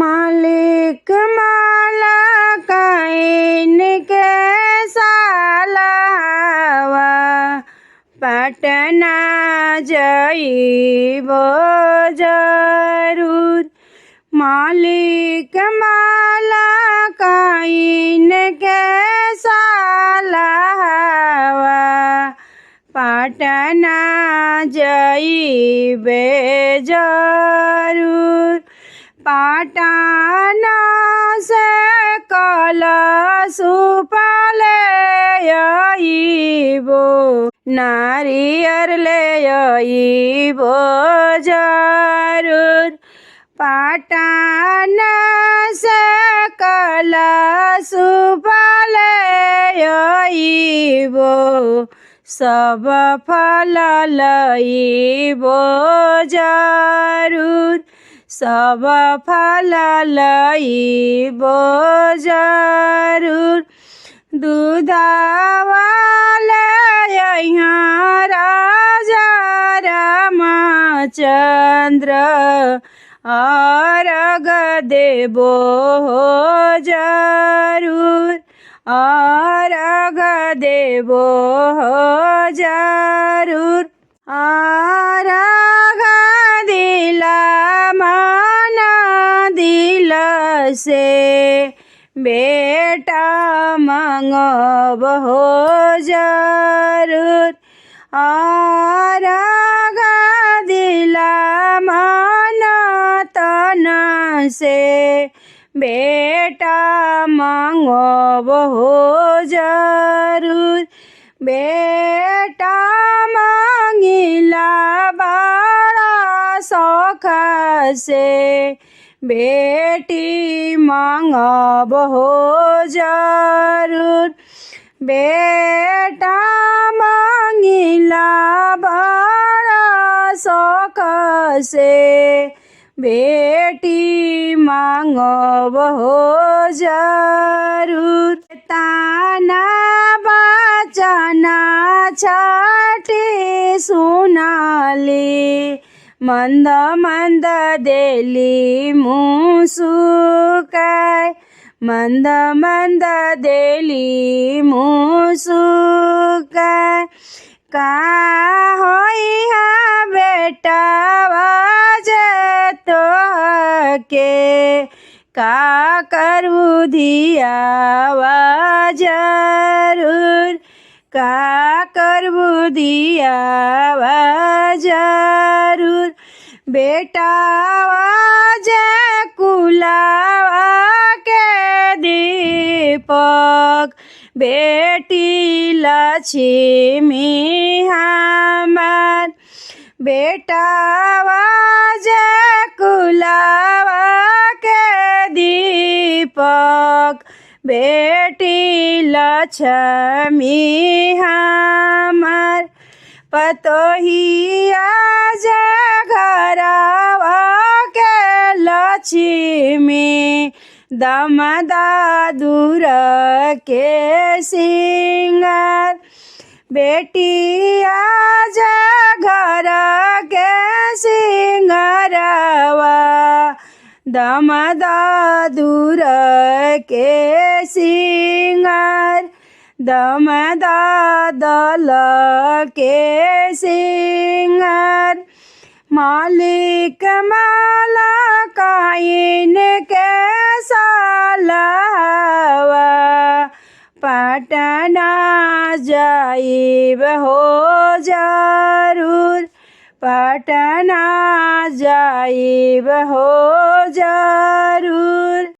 मालिक माला काइन के सालावा पटना जइबो जरूर। मालिक माला काइन के सालावा पटना जइबे जरूर। पटना से कलशुप ले अइबो नारियर ले अइबो जरूर। पटना से कलशुप ले अइबो सब फल लइबो जरूर। सब फल लइबो जरूर। दूधवा ले अइहाँ राजा रामचंद्र अर्घ देबो जरूर। अर्घ देबो जरूर। अर्घ दिला मन दिल से बेटा मंगबो जरूर। अर्घ दिला मन तन से बेटा मंगबो जरूर। बेटा मांगिला बड़ा शौख से बेटी मांगबो जरूर। बेटा मांगिला बड़ा शौख से बेटी मांगबो जरूर। ताना बचना छठी सुनाली मंद मंद देली मुसुकाय। मंद मंद देली मुसुकाय। का होई हा बेटा बाजे तो के का करू दियावा जरूर। का करबू दियावा जरूर। बेटा जे कुलावा के दीपक बेटी लक्ष्मी हमार। बेटा जे कुलावा के दीपक बेटी लक्ष्मी हमार। पतोहिया जे घरवा के लक्ष्मी दमदादुर के सिंगार। बेटिया जे घर के सिंगारवा दमदादुर के सिंगार। दमदादल के सिंगार। मालिक माला काइन के सालावा पटना जाइबो जरूर। पटना जाइबो जरूर।